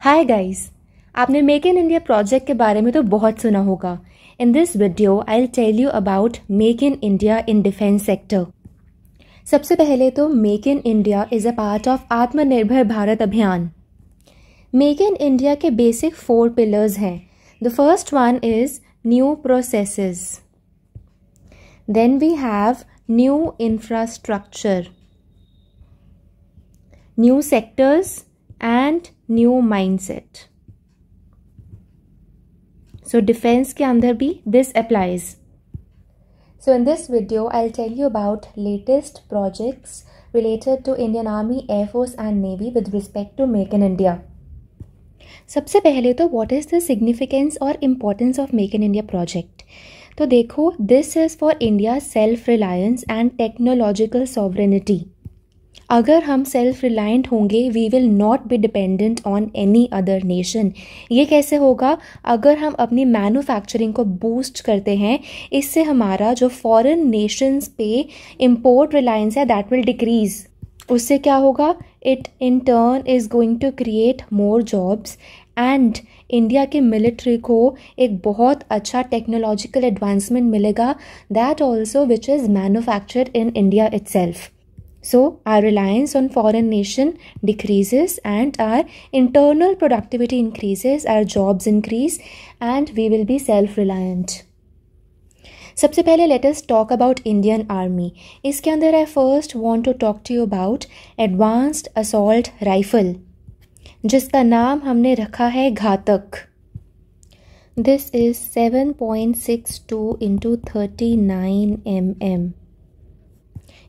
हाय guys, आपने make in India project के बारे में तो बहुत सुना होगा। In this video I will tell you about make in India in defence sector. सबसे पहले तो make in India is a part of Atmanirbhar Bharat Abhiyan. Make in India के बेसिक 4 पिलर्स हैं। The first one is new processes, then we have new infrastructure, new sectors and new mindset. So defense के अंदर भी this applies. So in this video I'll tell you about latest projects related to Indian Army, Air Force and Navy with respect to Make in India. सबसे पहले तो what is the significance और importance of Make in India project? तो देखो, this is for India's self-reliance and technological sovereignty. अगर हम self reliant होंगे we will not be dependent on any other nation. ये कैसे होगा? अगर हम अपनी मैन्युफैक्चरिंग को बूस्ट करते हैं, इससे हमारा जो फॉरेन नेशंस पे इम्पोर्ट रिलायंस है दैट विल डिक्रीज। उससे क्या होगा? It in turn is going to create more jobs and India के मिलिट्री को एक बहुत अच्छा टेक्नोलॉजिकल एडवांसमेंट मिलेगा that also which is manufactured in India itself. So our reliance on foreign nation decreases and our internal productivity increases, our jobs increase and we will be self-reliant. सबसे पहले let us talk about Indian Army. इसके अंदर I first want to talk to you about Advanced Assault Rifle, जिसका नाम हमने रखा है घातक. This is 7.62 into 39 mm.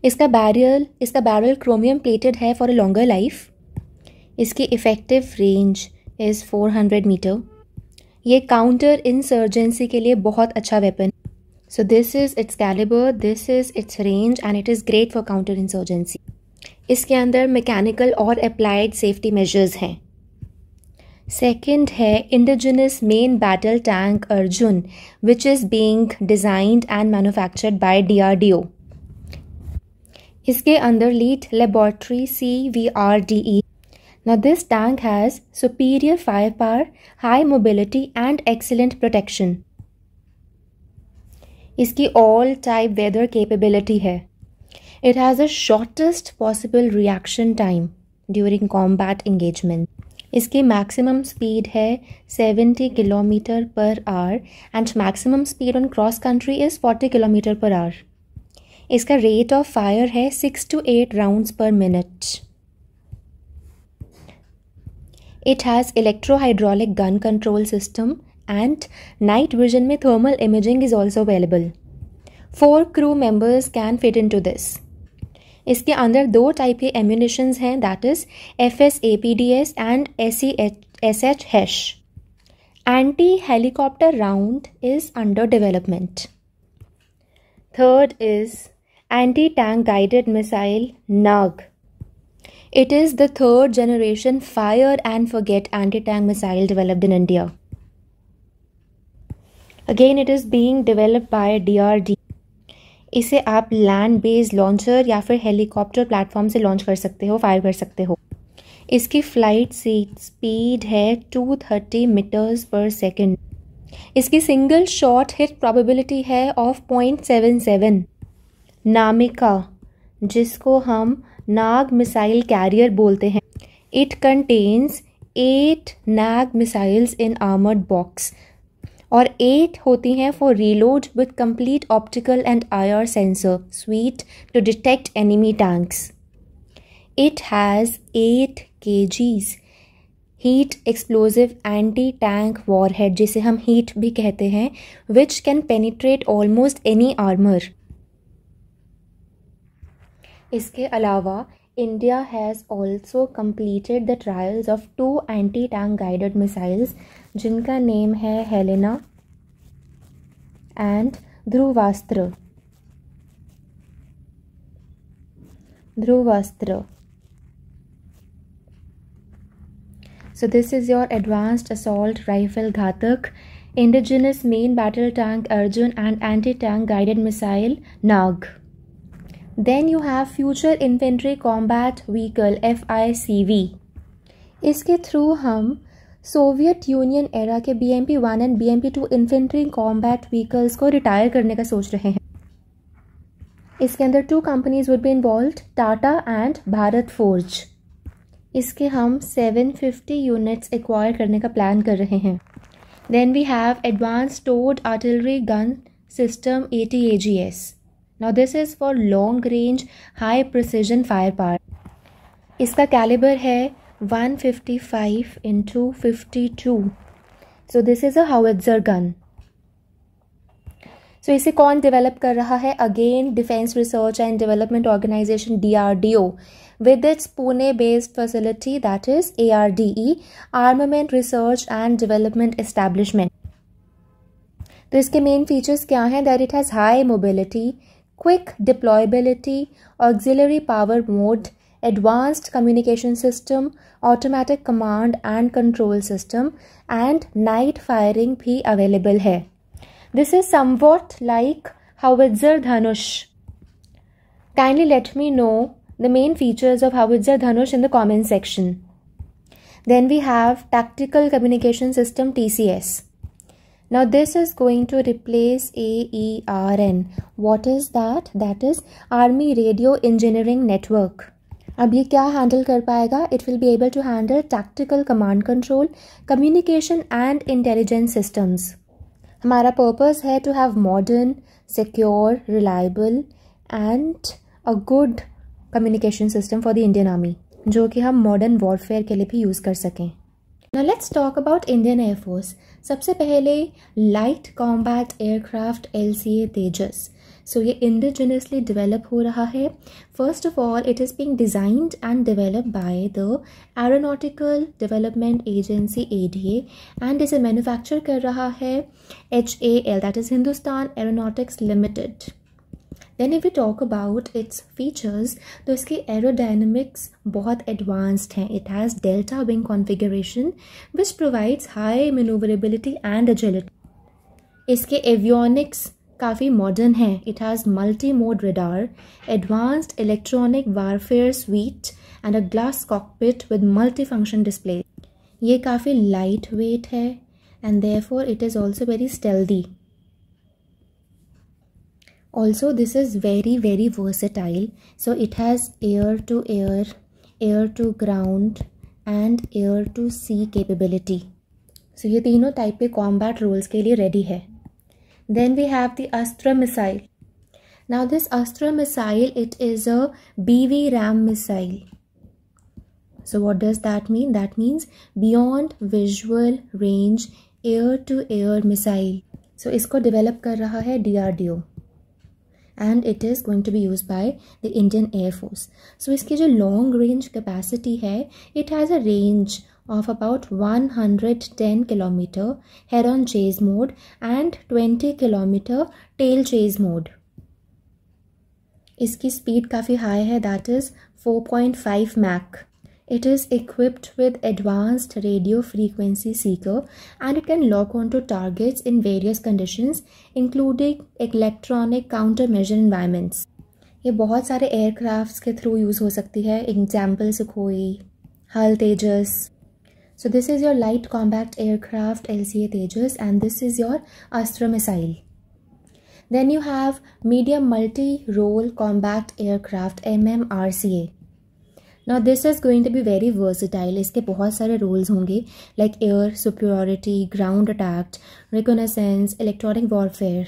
इसका बैरल क्रोमियम प्लेटेड है फॉर अ लॉन्गर लाइफ. इसकी इफ़ेक्टिव रेंज इज़ 400 मीटर. ये काउंटर इंसर्जेंसी के लिए बहुत अच्छा weapon. So this is its calibre, this is its range and it is great for counter insurgency. इसके अंदर मैकेनिकल और अप्लाइड सेफ्टी मेजर्स हैं. सेकेंड है indigenous main battle tank Arjun which is being designed and manufactured by DRDO. इसके अंदर lead laboratory CVRDE. Now this tank has superior firepower, high mobility and excellent protection. इसकी all type weather capability है. It has the shortest possible reaction time during combat engagement. इसकी maximum speed है 70 km/h and maximum speed on cross country is 40 km/h. इसका rate of fire है 6 to 8 rounds per minute. It has electro-hydraulic gun control system and night vision में thermal imaging is also available. 4 crew members can fit into this. इसके अंदर 2 type के ammunitions हैं, that is FS-APDS and SH-HESH. Anti helicopter round is under development. Third is Anti-Tank Guided Missile NAG. It is the 3rd generation fire and forget anti-tank missile developed in India. Again it is being developed by DRDO. इसे आप land based launcher या फिर helicopter platform से launch कर सकते हो, fire कर सकते हो. इसकी फ्लाइट स्पीड है 230 मीटर्स/सेकेंड. इसकी सिंगल शॉट हिट प्रोबेबिलिटी है ऑफ 0.77. नामिका, जिसको हम नाग मिसाइल कैरियर बोलते हैं, it contains 8 Nag missiles in armoured box और 8 होती हैं for reload with complete optical and IR sensor suite to detect enemy tanks. It has 8 kgs heat explosive anti tank warhead, जिसे हम heat भी कहते हैं, which can penetrate almost any armour. इसके अलावा India has also completed the trials of 2 anti tank guided missiles जिनका name है Helena and Dhruvastra. So this is your Advanced Assault Rifle Ghatak, Indigenous Main Battle Tank Arjun and Anti-Tank Guided Missile NAG. Then you have Future Infantry Combat Vehicle FICV. इसके through हम Soviet union era के BMP-1 and BMP-2 infantry combat vehicles को retire करने का सोच रहे हैं। इसके अंदर 2 companies would be involved, Tata and Bharat forge. इसके हम 750 यूनिट्स एक्वायर करने का प्लान कर रहे हैं। Then we have advance towed artillery gun system ATAGS। Now this is for long range high precision fire power. इसका कैलिबर है 155 × 52। So this is a howitzer gun. सो इसे कौन डेवलप कर रहा है? Again defence research and development organisation DRDO with its Pune based facility, that is ARDE, Armament Research and Development Establishment. तो इसके मेन फीचर्स क्या हैं? That it has high mobility, quick deployability, auxiliary power mode, advanced communication system, automatic command and control system and night firing भी available है। This is somewhat like howitzer Dhanush. Kindly let me know the main features of Howitzer Dhanush in the comment section. Then we have Tactical Communication System TCS. Now this is going to replace AERN. What is that? That is Army Radio Engineering Network. अब ये क्या handle कर पाएगा? It will be able to handle tactical command control, communication and intelligence systems. हमारा purpose है to have modern, secure, reliable and a good communication system for the Indian army, जो कि हम मॉडर्न वॉरफेयर के लिए भी यूज़ कर सकें। Now let's talk about Indian air force. सबसे पहले लाइट कॉम्बैट एयरक्राफ्ट LCA तेजस। सो ये इंडिजिनसली डेवलप हो रहा है। First of all it is being designed and develop by the aeronautical development agency ADA and इसे मैन्युफैक्चर कर रहा है HAL, that is Hindustan aeronautics limited. Then if we talk about its features, तो इसकी aerodynamics बहुत advanced हैं. It has delta wing configuration which provides high maneuverability and agility. इसके avionics काफ़ी modern हैं. It has multi-mode radar, advanced electronic warfare suite and a glass cockpit with multi-function display. ये काफ़ी lightweight है and therefore it is also very stealthy. Also this is very versatile, so it has air to air, air to ground and air to sea capability. So ये तीनों type के combat roles के लिए ready है. Then we have the Astra missile. Now this Astra missile, it is a BV-RAM missile. So what does that mean? That means beyond visual range air to air missile. So इसको develop कर रहा है DRDO. And it is going to be used by the Indian Air Force. So इसकी जो long range capacity है, it has a range of about 110 km head-on chase mode and 20 km tail chase mode. इसकी speed काफ़ी high है, that is 4.5 Mach. It is equipped with advanced radio frequency seeker and it can lock onto targets in various conditions including electronic countermeasure environments. ये बहुत सारे aircrafts के through use हो सकती है, example Sukhoi, HAL Tejas. So this is your light combat aircraft LCA Tejas and this is your Astra missile. Then you have medium multi-role combat aircraft MMRCA. Now this is going to be very versatile. इसके बहुत सारे roles होंगे like air superiority, ground attack, reconnaissance, electronic warfare.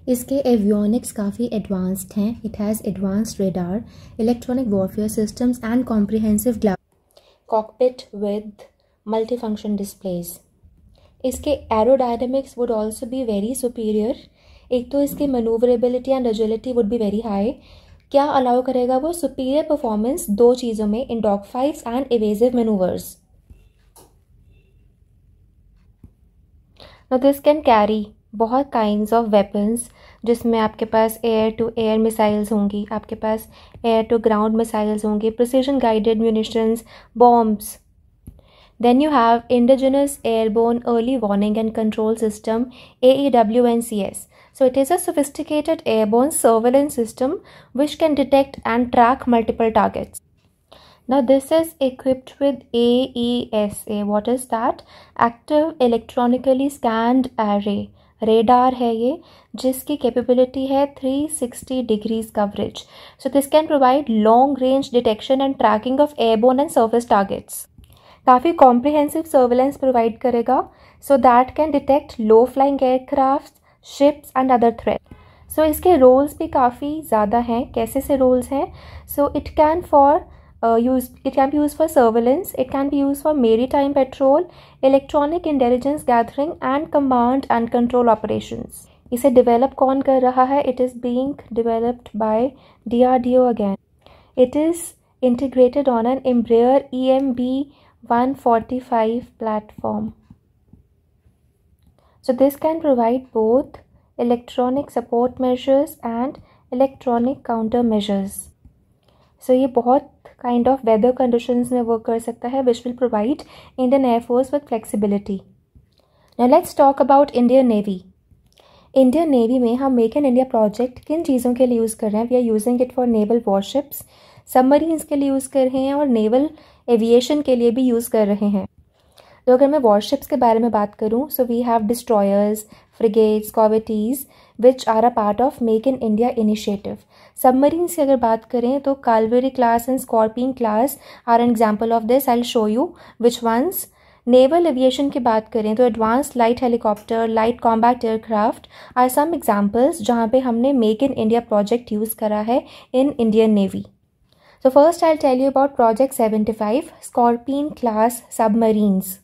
इसके avionics काफ़ी advanced हैं. It has advanced radar, electronic warfare systems and comprehensive cockpit with multifunction displays. इसके aerodynamics would also be very superior. एक तो इसकी maneuverability and agility would be very high. क्या allow करेगा वो? सुपीरियर परफॉर्मेंस दो चीज़ों में, in dog fights and evasive manoeuvres. Now this can carry बहुत काइंड्स ऑफ वेपन्स, जिसमें आपके पास एयर टू एयर मिसाइल्स होंगी, आपके पास एयर टू ग्राउंड मिसाइल्स होंगी, precision guided munitions, bombs. Then you have Indigenous Airborne Early Warning and Control System AEWNCS. So it is a sophisticated airborne surveillance system which can detect and track multiple targets. Now this is equipped with AESA. What is that? Active Electronically Scanned Array. Radar है ये, जिसकी capability है 360 degrees coverage. So this can provide long range detection and tracking of airborne and surface targets. काफ़ी comprehensive surveillance provide करेगा, so that can detect low flying aircraft, ships and other threat. So इसके roles भी काफ़ी ज़्यादा हैं. कैसे से roles हैं? So it can be used for surveillance, it can be used for maritime patrol, electronic intelligence gathering and command and control operations. इसे develop कौन कर रहा है? It is being developed by DRDO again. It is integrated on an Embraer EMB 145 platform. So this can provide both electronic support measures and electronic countermeasures. So ये बहुत kind of weather conditions में work कर सकता है, which will provide Indian air force with flexibility. Now let's talk about Indian navy. Indian navy में हम make in India project किन चीज़ों के लिए यूज़ कर रहे हैं? We are using it for naval warships, submarines के लिए यूज़ कर रहे हैं और नेवल एविएशन के लिए भी यूज़ कर रहे हैं. तो अगर मैं वॉरशिप्स के बारे में बात करूँ, so we have destroyers, frigates, corvettes which are a part of make in India initiative. Submarines की अगर बात करें तो Kalvari class and scorpion class are an example of this. I will show you which ones. Naval aviation की बात करें तो advance light helicopter, light combat aircraft are some examples जहाँ पे हमने make in India project use करा है in Indian navy. So first I'll tell you about Project 75 Scorpion class submarines.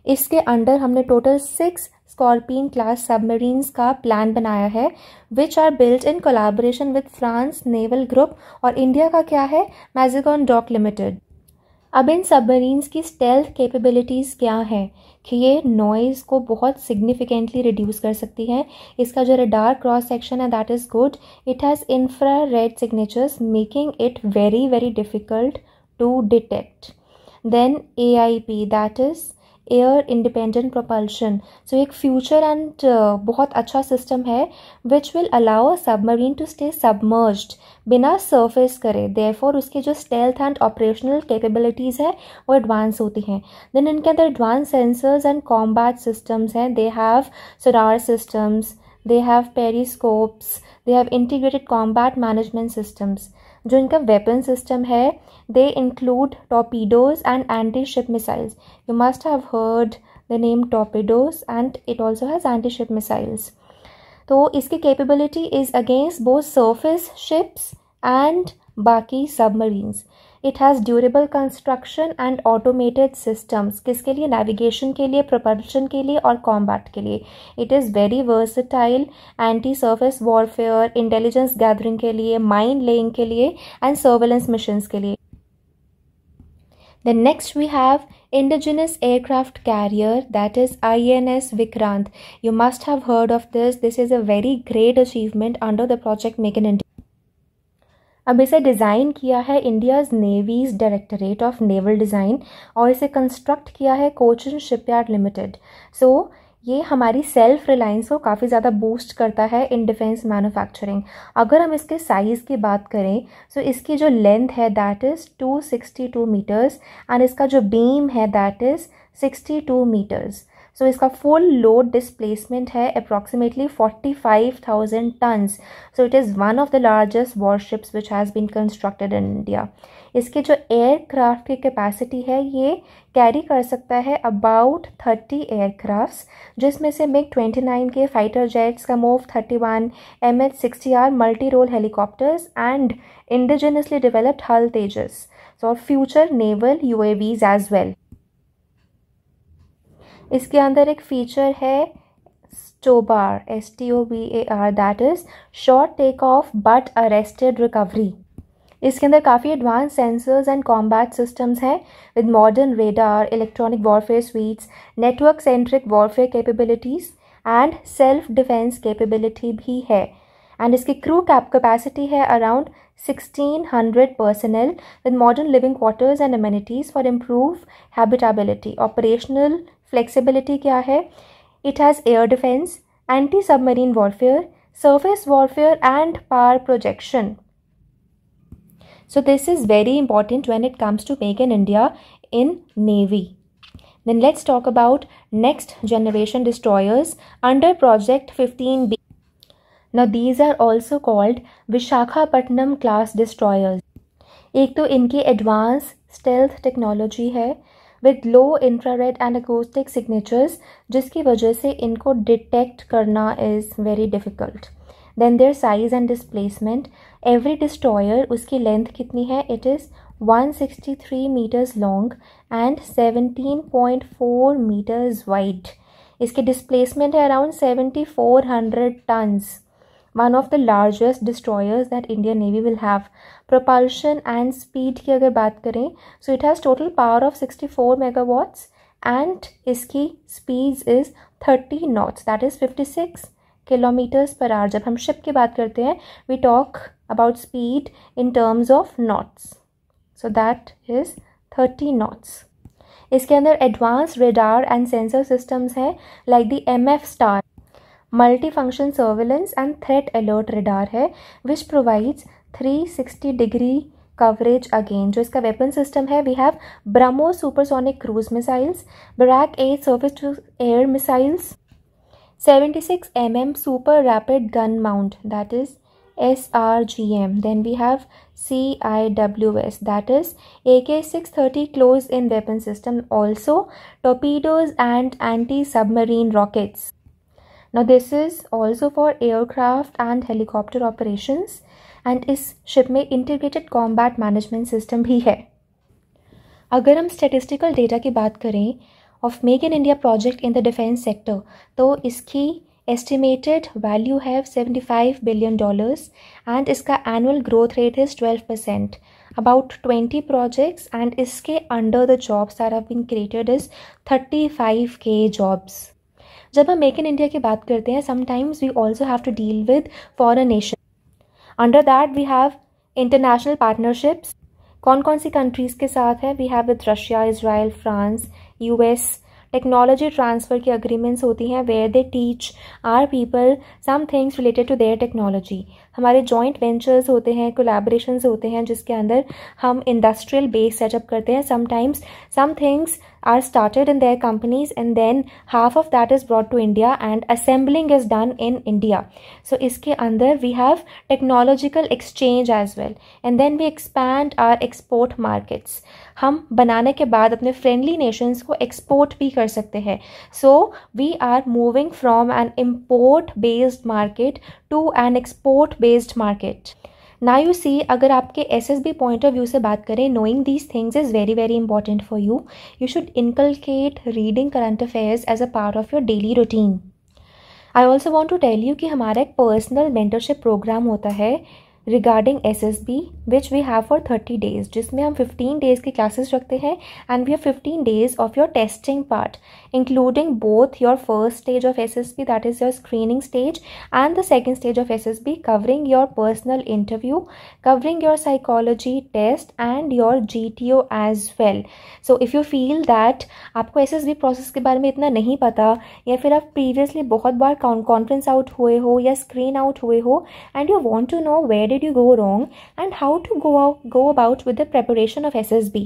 इसके अंडर हमने टोटल 6 स्कॉर्पियन क्लास सबमरीन्स का plan बनाया है, which are built in collaboration with France naval group और India का क्या है? Mazagon dock limited. अब इन सबमरीन्स की स्टेल्थ कैपेबिलिटीज़ क्या हैं कि ये नॉइज़ को बहुत सिग्निफिकेंटली रिड्यूस कर सकती हैं. इसका जो रडार क्रॉस सेक्शन है that is good. It has infrared signatures making it very very difficult to detect. Then AIP that is air independent propulsion. So एक फ्यूचर एंड बहुत अच्छा सिस्टम है which will allow a submarine to stay submerged, बिना surface करे. Therefore उसके जो stealth and operational capabilities है वो एडवांस होती हैं. देन इनके अंदर advance sensors and combat systems हैं. They have sonar systems, they have periscopes, they have integrated combat management systems. जो इनका वेपन सिस्टम है they include torpedoes and anti-ship missiles. You must have heard the name torpedoes and it also has anti-ship missiles. तो इसकी capability is against both surface ships and बाकी submarines. It has durable construction and automated systems. किसके लिए? navigation के लिए, propulsion के लिए और combat के लिए. It is very versatile, anti-surface warfare, intelligence gathering के लिए, mine laying के लिए and surveillance missions के लिए. Then next we have indigenous aircraft carrier, that is INS Vikrant. You must have heard of this. This is a very great achievement under the project Make in India. अब इसे design किया है India's navies directorate of naval design और इसे construct किया है Cochin shipyard limited. सो ये हमारी सेल्फ रिलायंस को काफ़ी ज़्यादा बूस्ट करता है इन डिफेंस मैन्युफैक्चरिंग. अगर हम इसके साइज़ की बात करें सो इसकी जो लेंथ है दैट इज़ 262 मीटर्स एंड इसका जो बीम है दैट इज़ 62 मीटर्स. सो इसका फुल लोड डिस्प्लेसमेंट है approximately 45,000 tons. So it is one of the largest warships which has been constructed in India. इसके जो एयरक्राफ्ट की कैपेसिटी है ये कैरी कर सकता है अबाउट 30 एयरक्राफ्ट्स, जिसमें से MiG-29 के fighter jets, Kamov 31, MH-60R multi role helicopters and indigenously developed HAL Tejas और future naval UAVs as well. इसके अंदर एक फीचर है STOBAR, STOBAR, that is short take off but arrested recovery. इसके अंदर काफ़ी advance sensors and combat systems हैं with modern radar, electronic warfare suites, network centric warfare capabilities and self defence capability भी है. एंड इसकी crew capacity है around 1600 personnel with modern living quarters and amenities for improved habitability. Operational flexibility क्या है? It has air defense, anti-submarine warfare, surface warfare and power projection. So this is very important when it comes to Make in India in Navy. Then let's talk about next generation destroyers under Project 15B. Now these are also called Vishakhapatnam class destroyers. एक तो इनकी advance stealth technology है with low infrared and acoustic signatures, जिसकी वजह से इनको detect करना is very difficult. Then their size and displacement. Every destroyer, उसकी लेंथ कितनी है? It is 163 metres long and 17.4 metres wide. इसकी डिस्प्लेसमेंट है around 7400 tons. One of the largest destroyers that Indian Navy will have. Propulsion and speed की अगर बात करें, so it has total power of 64 megawatts and इसकी speeds is 30 knots, that is 56 kilometers per hour. जब हम ship की बात करते हैं, we talk about speed in terms of knots, so that is 30 knots. इसके अंदर advanced radar and sensor systems हैं like the MF Star. Multifunction surveillance and threat alert radar है which provides 360 degree coverage again. जो इसका weapon system है, we have BrahMos supersonic cruise missiles, Barak 8 surface to air missiles, 76 mm super rapid gun mount, that is SRGM. Then we have CIWS, that is AK-630 close-in weapon system. Also torpedoes and anti-submarine rockets. Now this is also for aircraft and helicopter operations and इस ship में integrated combat management system भी है. अगर हम statistical data की बात करें of Make in India project in the defense sector, तो इसकी estimated value है $75 billion and इसका annual growth rate is 12%. About 20 projects and इसके under the jobs that have been created is 35K jobs. जब हम मेक इन इंडिया की बात करते हैं, sometimes we also have to deal with foreign nation. Under that we have international partnerships. कौन कौन सी कंट्रीज़ के साथ है? We have with Russia, Israel, France, US. Technology transfer की अग्रीमेंट्स होती हैं where they teach our people some things related to their technology. हमारे जॉइंट वेंचर्स होते हैं, कोलैबोरेशंस होते हैं जिसके अंदर हम इंडस्ट्रियल बेस सेटअप करते हैं. Sometimes some things are started in their companies and then half of that is brought to India and assembling is done in India. So इसके अंदर we have technological exchange as well and then we expand our export markets. हम बनाने के बाद अपने friendly nations को export भी कर सकते हैं. So we are moving from an import based market to an export based market. Now you see, अगर आपके SSB point of view से बात करें, knowing these things is very very important for you. You should inculcate reading current affairs as a part of your daily routine. I also want to tell you कि हमारा एक personal mentorship program होता है regarding SSB which we have for 30 days, जिसमें हम 15 days की classes रखते हैं and we have 15 days of your testing part including both your first stage of SSB, that is your screening stage, and the second stage of SSB covering your personal interview, covering your psychology test and your GTO as well. So if you feel that आपको SSB process के बारे में इतना नहीं पता या फिर आप previously बहुत बार conference out हुए हो या screen out हुए हो and you want to know where did you go wrong and how to go about with the preparation of SSB,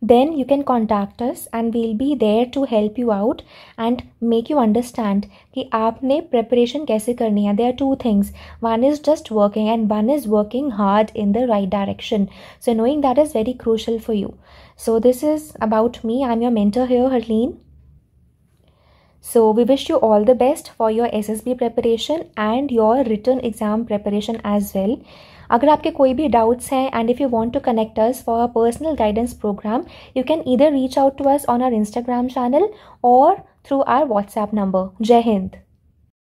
then you can contact us and we'll be there to help you out and make you understand कि आपने preparation कैसे करनी है. There are two things. One is just working and one is working hard in the right direction. So knowing that is very crucial for you. So this is about me. I'm your mentor here, Harleen. So we wish you all the best for your SSB preparation and your written exam preparation as well. अगर आपके कोई भी doubts हैं and if you want to connect us for a personal guidance program, you can either reach out to us on our Instagram channel or through our WhatsApp number. Jai Hind.